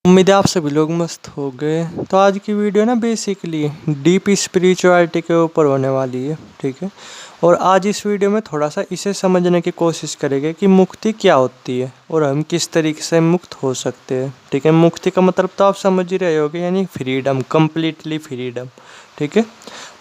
उम्मीद है आप सभी लोग मस्त हो गए। तो आज की वीडियो ना बेसिकली डीप स्पिरिचुअलिटी के ऊपर होने वाली है, ठीक है। और आज इस वीडियो में थोड़ा सा इसे समझने की कोशिश करेंगे कि मुक्ति क्या होती है और हम किस तरीके से मुक्त हो सकते हैं, ठीक है। मुक्ति का मतलब तो आप समझ ही रहे होगे, यानी फ्रीडम, कम्प्लीटली फ्रीडम, ठीक है।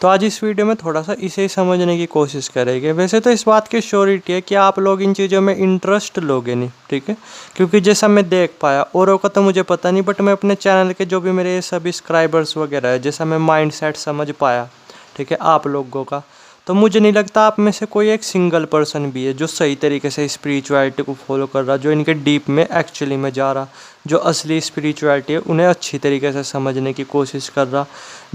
तो आज इस वीडियो में थोड़ा सा इसे समझने की कोशिश करेंगे। वैसे तो इस बात की श्योरिटी है कि आप लोग इन चीज़ों में इंटरेस्ट लोगे नहीं, ठीक है, क्योंकि जैसा मैं देख पाया, औरों का तो मुझे पता नहीं, बट मैं अपने चैनल के जो भी मेरे सब्सक्राइबर्स वगैरह है, जैसा मैं माइंड सेट समझ पाया, ठीक है, आप लोगों का, तो मुझे नहीं लगता आप में से कोई एक सिंगल पर्सन भी है जो सही तरीके से स्पिरिचुअलिटी को फॉलो कर रहा, जो इनके डीप में एक्चुअली में जा रहा, जो असली स्पिरिचुअलिटी है उन्हें अच्छी तरीके से समझने की कोशिश कर रहा।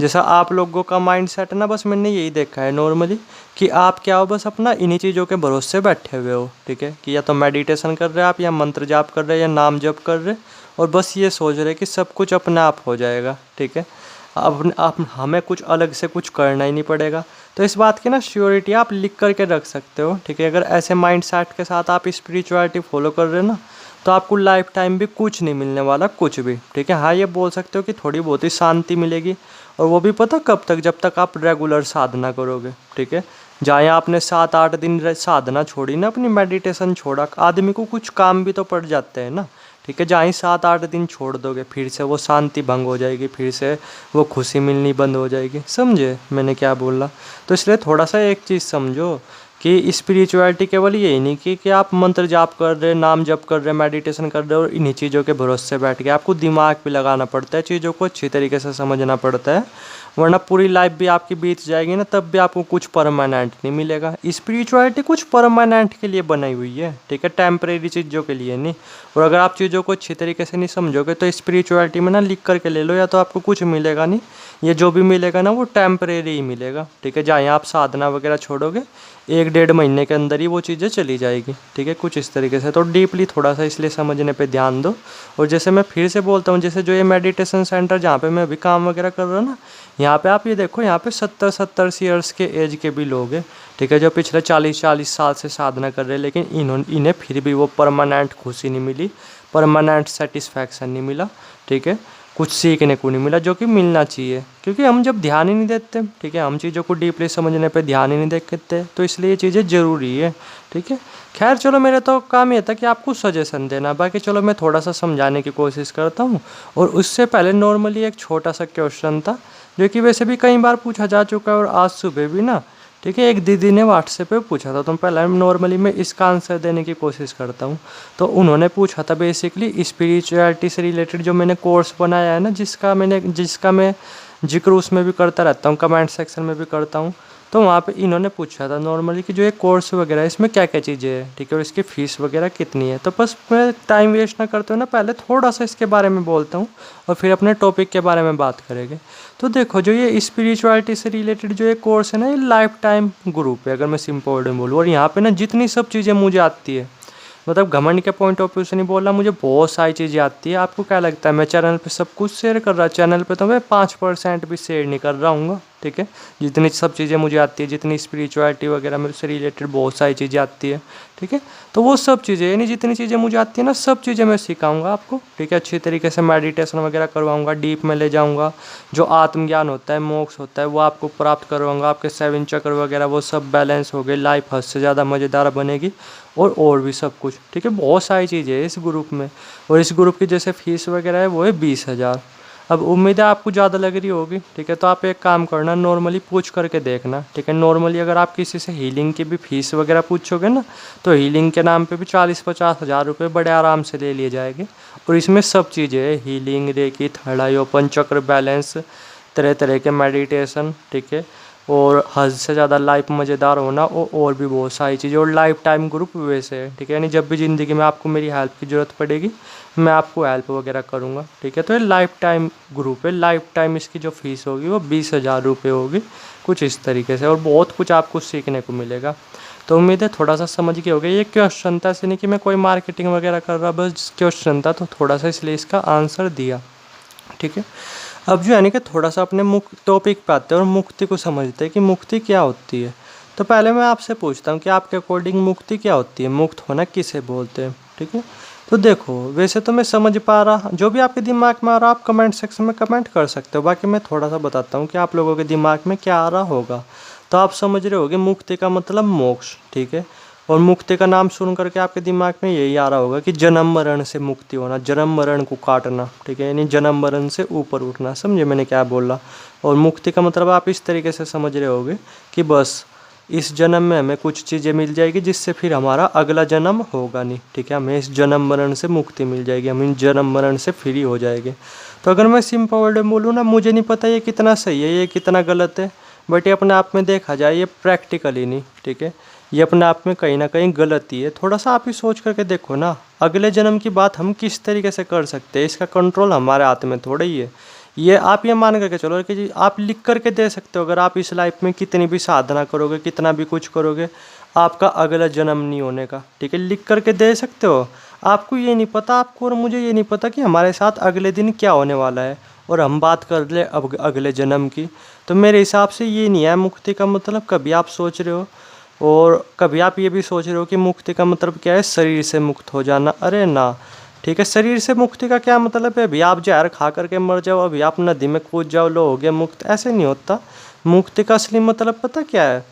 जैसा आप लोगों का माइंड सेट है ना, बस मैंने यही देखा है नॉर्मली कि आप क्या हो, बस अपना इन्हीं चीज़ों के भरोसे बैठे हुए हो, ठीक है, कि या तो मेडिटेशन कर रहे हैं आप, या मंत्र जाप कर रहे हैं, या नाम जप कर रहे, और बस ये सोच रहे कि सब कुछ अपने आप हो जाएगा, ठीक है। अब आप हमें कुछ अलग से कुछ करना ही नहीं पड़ेगा। तो इस बात की ना श्योरिटी आप लिख करके रख सकते हो, ठीक है। अगर ऐसे माइंड सेट के साथ आप स्पिरिचुअलिटी फॉलो कर रहे हो ना, तो आपको लाइफ टाइम भी कुछ नहीं मिलने वाला, कुछ भी, ठीक है। हाँ, ये बोल सकते हो कि थोड़ी बहुत ही शांति मिलेगी, और वो भी पता कब तक, जब तक आप रेगुलर साधना करोगे, ठीक है। जहाँ आपने 7-8 दिन साधना छोड़ी ना, अपनी मेडिटेशन छोड़ा, आदमी को कुछ काम भी तो पड़ जाते हैं ना, ठीक है। जहाँ ही 7-8 दिन छोड़ दोगे, फिर से वो शांति भंग हो जाएगी, फिर से वो खुशी मिलनी बंद हो जाएगी। समझे मैंने क्या बोला? तो इसलिए थोड़ा सा एक चीज़ समझो कि स्पिरिचुअलिटी केवल यही नहीं कि आप मंत्र जाप कर रहे, नाम जप कर रहे, मेडिटेशन कर रहे और इन्हीं चीज़ों के भरोसे बैठ गए। आपको दिमाग भी लगाना पड़ता है, चीज़ों को अच्छी तरीके से समझना पड़ता है, वरना पूरी लाइफ भी आपकी बीत जाएगी ना, तब भी आपको कुछ परमानेंट नहीं मिलेगा। स्पिरिचुअलिटी कुछ परमानेंट के लिए बनाई हुई है, ठीक है, टेम्परेरी चीज़ों के लिए नहीं। और अगर आप चीज़ों को अच्छी तरीके से नहीं समझोगे तो स्पिरिचुअलिटी में ना लिख करके ले लो, या तो आपको कुछ मिलेगा नहीं, ये जो भी मिलेगा ना वो टेम्परेरी ही मिलेगा, ठीक है। जहाँ आप साधना वगैरह छोड़ोगे 1-1.5 महीने के अंदर ही वो चीज़ें चली जाएगी, ठीक है, कुछ इस तरीके से। तो डीपली थोड़ा सा इसलिए समझने पे ध्यान दो। और जैसे मैं फिर से बोलता हूँ, जैसे जो ये मेडिटेशन सेंटर जहाँ पे मैं अभी काम वगैरह कर रहा हूँ ना, यहाँ पे आप ये देखो, यहाँ पे 70-70 ईयर्स के एज के भी लोग हैं, ठीक है, जो पिछले 40-40 साल से साधना कर रहे हैं, लेकिन इन्हें फिर भी वो परमानेंट खुशी नहीं मिली, परमानेंट सेटिस्फैक्शन नहीं मिला, ठीक है, कुछ सीखने को नहीं मिला, जो कि मिलना चाहिए। क्योंकि हम जब ध्यान ही नहीं देते, ठीक है, हम चीज़ों को डीपली समझने पे ध्यान ही नहीं देते, तो इसलिए ये चीज़ें ज़रूरी है, ठीक है। खैर चलो, मेरा तो काम ये था कि आपको सजेशन देना, बाकी चलो मैं थोड़ा सा समझाने की कोशिश करता हूँ। और उससे पहले नॉर्मली एक छोटा सा क्वेश्चन था, जो कि वैसे भी कई बार पूछा जा चुका है, और आज सुबह भी ना, ठीक है, एक दीदी ने व्हाट्सएप पे पूछा था, तो पहले नॉर्मली मैं इसका आंसर देने की कोशिश करता हूँ। तो उन्होंने पूछा था बेसिकली स्पिरिचुअलिटी से रिलेटेड, जो मैंने कोर्स बनाया है ना, जिसका मैं जिक्र उसमें भी करता रहता हूँ, कमेंट सेक्शन में भी करता हूँ। तो वहाँ पे इन्होंने पूछा था नॉर्मली कि जो ये कोर्स वगैरह है, इसमें क्या क्या चीज़ें हैं, ठीक है, और इसकी फ़ीस वगैरह कितनी है। तो बस मैं टाइम वेस्ट ना करते हुए ना, पहले थोड़ा सा इसके बारे में बोलता हूँ, और फिर अपने टॉपिक के बारे में बात करेंगे। तो देखो, जो ये स्पिरिचुअलिटी से रिलेटेड जो ये कोर्स है ना, ये लाइफ टाइम ग्रुप है, अगर मैं सिंपल वर्ड में बोलूँ। और यहाँ पे ना जितनी सब चीज़ें मुझे आती है, मतलब घमंड के पॉइंट ऑफ व्यू से नहीं बोल रहा, मुझे बहुत सारी चीज़ें आती है। आपको क्या लगता है मैं चैनल पे सब कुछ शेयर कर रहा? चैनल पे तो मैं 5% भी शेयर नहीं कर रहा हूँ, ठीक है। जितनी सब चीज़ें मुझे आती है, जितनी स्पिरिचुअलिटी वगैरह मेरे से रिलेटेड बहुत सारी चीज़ें आती है, ठीक है। तो वो सब चीज़ें, यानी जितनी चीज़ें मुझे आती है ना, सब चीज़ें मैं सिखाऊंगा आपको, ठीक है। अच्छी तरीके से मेडिटेशन वगैरह करवाऊंगा, डीप में ले जाऊंगा, जो आत्मज्ञान होता है, मोक्ष होता है, वो आपको प्राप्त करवाऊंगा। आपके 7 चक्र वगैरह वो सब बैलेंस हो गए, लाइफ हद से ज़्यादा मज़ेदार बनेगी, और भी सब कुछ, ठीक है। बहुत सारी चीज़ें हैं इस ग्रुप में। और इस ग्रुप की जैसे फ़ीस वगैरह है वो है 20,000। अब उम्मीद है आपको ज़्यादा लग रही होगी, ठीक है। तो आप एक काम करना, नॉर्मली पूछ करके देखना, ठीक है। नॉर्मली अगर आप किसी से हीलिंग की भी फीस वगैरह पूछोगे ना, तो हीलिंग के नाम पे भी 40-50 हज़ार रुपये बड़े आराम से ले लिए जाएंगे। और इसमें सब चीज़ें हैं, healing, reiki, third eye open chakra, balance, तरह तरह के मेडिटेशन, ठीक है, और हद से ज़्यादा लाइफ मज़ेदार होना, और भी बहुत सारी चीज़ें। और लाइफ टाइम ग्रुप वैसे है, ठीक है, यानी जब भी ज़िंदगी में आपको मेरी हेल्प की ज़रूरत पड़ेगी, मैं आपको हेल्प वगैरह करूँगा, ठीक है। तो ये लाइफ टाइम ग्रुप है। लाइफ टाइम इसकी जो फ़ीस होगी वो 20,000 रुपये होगी, कुछ इस तरीके से। और बहुत कुछ आपको सीखने को मिलेगा। तो उम्मीद है थोड़ा सा समझ के हो गया। ये क्वेश्चन था, ऐसे नहीं कि मैं कोई मार्केटिंग वगैरह कर रहा, बस क्वेश्चन था, तो थोड़ा सा इसलिए इसका आंसर दिया, ठीक है। अब जो यानी कि थोड़ा सा अपने मुख्य टॉपिक पे आते हैं और मुक्ति को समझते हैं कि मुक्ति क्या होती है। तो पहले मैं आपसे पूछता हूँ कि आपके अकॉर्डिंग मुक्ति क्या होती है, मुक्त होना किसे बोलते हैं, ठीक है। तो देखो, वैसे तो मैं समझ पा रहा, जो भी आपके दिमाग में आ रहा आप कमेंट सेक्शन में कमेंट कर सकते हो। बाकी मैं थोड़ा सा बताता हूँ कि आप लोगों के दिमाग में क्या आ रहा होगा। तो आप समझ रहे होगे मुक्ति का मतलब मोक्ष, ठीक है। और मुक्ति का नाम सुन करके आपके दिमाग में यही आ रहा होगा कि जन्म मरण से मुक्ति होना, जन्म मरण को काटना, ठीक है, यानी जन्म मरण से ऊपर उठना। समझे मैंने क्या बोला। और मुक्ति का मतलब आप इस तरीके से समझ रहे होगे कि बस इस जन्म में हमें कुछ चीज़ें मिल जाएगी जिससे फिर हमारा अगला जन्म होगा नहीं, ठीक है। हमें इस जन्म मरण से मुक्ति मिल जाएगी, हम इन जन्म मरण से फ्री हो जाएंगे। तो अगर मैं सिंपल वर्ड में बोलूँ ना, मुझे नहीं पता ये कितना सही है, ये कितना गलत है, बट ये अपने आप में देखा जाए ये प्रैक्टिकली नहीं, ठीक है, ये अपने आप में कहीं ना कहीं गलती है। थोड़ा सा आप ही सोच करके देखो ना, अगले जन्म की बात हम किस तरीके से कर सकते हैं, इसका कंट्रोल हमारे हाथ में थोड़ा ही है। ये आप ये मान करके चलो कि जी आप लिख करके दे सकते हो, अगर आप इस लाइफ में कितनी भी साधना करोगे, कितना भी कुछ करोगे, आपका अगला जन्म नहीं होने का, ठीक है, लिख करके दे सकते हो। आपको ये नहीं पता, आपको और मुझे ये नहीं पता कि हमारे साथ अगले दिन क्या होने वाला है। और हम बात कर ले अब अगले जन्म की, तो मेरे हिसाब से ये नहीं है मुक्ति का मतलब। कभी आप सोच रहे हो और कभी आप ये भी सोच रहे हो कि मुक्ति का मतलब क्या है, शरीर से मुक्त हो जाना। अरे ना, ठीक है, शरीर से मुक्ति का क्या मतलब है, अभी आप जहर खा करके मर जाओ, अभी आप नदी में कूद जाओ, लो हो गया मुक्त, ऐसे नहीं होता। मुक्ति का असली मतलब पता क्या है,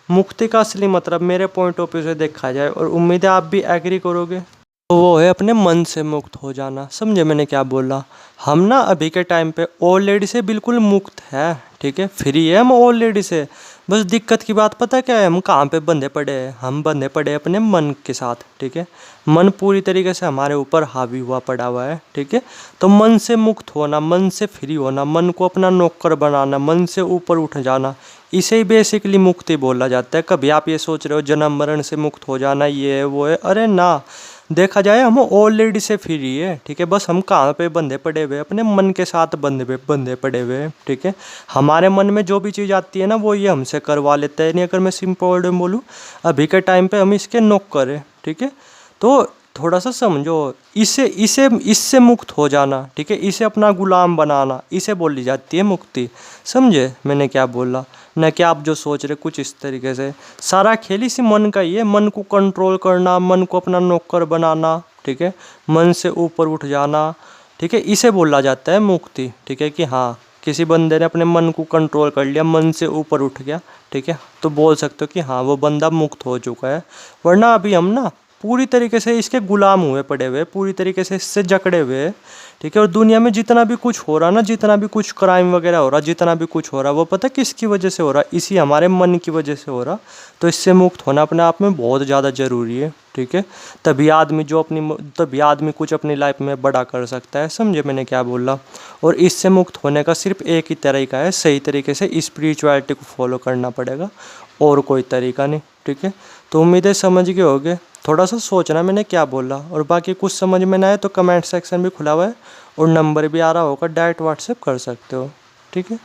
मुक्ति का असली मतलब मेरे पॉइंट ऑफ व्यू से देखा जाए, और उम्मीद है आप भी एग्री करोगे, तो वो है अपने मन से मुक्त हो जाना। समझे मैंने क्या बोला। हम ना अभी के टाइम पे ऑलरेडी से बिल्कुल मुक्त है, ठीक है, फ्री है हम ऑलरेडी से। बस दिक्कत की बात पता क्या है, हम कहाँ पे बंधे पड़े हैं, हम बंधे पड़े हैं अपने मन के साथ, ठीक है। मन पूरी तरीके से हमारे ऊपर हावी हुआ पड़ा हुआ है, ठीक है। तो मन से मुक्त होना, मन से फ्री होना, मन को अपना नौकर बनाना, मन से ऊपर उठ जाना, इसे ही बेसिकली मुक्ति बोला जाता है। कभी आप ये सोच रहे हो जन्म मरण से मुक्त हो जाना ये है वो है, अरे ना, देखा जाए हम ऑलरेडी से फ्री है, ठीक है। बस हम कहाँ पे बंधे पड़े हुए, अपने मन के साथ बंधे पड़े हुए हैं, ठीक है। हमारे मन में जो भी चीज़ आती है ना, वो ये हमसे करवा लेता है। नहीं, अगर मैं सिंपल वर्ड में बोलूँ, अभी के टाइम पे हम इसके नौकर हैं, ठीक है। तो थोड़ा सा समझो, इसे इसे इससे मुक्त हो जाना, ठीक है, इसे अपना गुलाम बनाना, इसे बोली जाती है मुक्ति। समझे मैंने क्या बोला। न कि आप जो सोच रहे कुछ इस तरीके से। सारा खेल इसी मन का ही है, मन को कंट्रोल करना, मन को अपना नौकर बनाना, ठीक है, मन से ऊपर उठ जाना, ठीक है, इसे बोला जाता है मुक्ति, ठीक है। कि हाँ, किसी बंदे ने अपने मन को कंट्रोल कर लिया, मन से ऊपर उठ गया, ठीक है, तो बोल सकते हो कि हाँ वो बंदा मुक्त हो चुका है। वरना अभी हम ना पूरी तरीके से इसके गुलाम हुए पड़े हुए, पूरी तरीके से इससे जकड़े हुए, ठीक है। और दुनिया में जितना भी कुछ हो रहा ना, जितना भी कुछ क्राइम वगैरह हो रहा, जितना भी कुछ हो रहा, वो पता किसकी वजह से हो रहा, इसी हमारे मन की वजह से हो रहा। तो इससे मुक्त होना अपने आप में बहुत ज़्यादा ज़रूरी है, ठीक है। तभी आदमी कुछ अपनी लाइफ में बड़ा कर सकता है। समझे मैंने क्या बोला। और इससे मुक्त होने का सिर्फ एक ही तरीका है, सही तरीके से स्पिरिचुअलिटी को फॉलो करना पड़ेगा, और कोई तरीका नहीं, ठीक है। तो उम्मीद है समझ गए होगे। थोड़ा सा सोचना मैंने क्या बोला, और बाकी कुछ समझ में ना आए तो कमेंट सेक्शन भी खुला हुआ है, और नंबर भी आ रहा होगा, डायरेक्ट व्हाट्सएप कर सकते हो, ठीक है।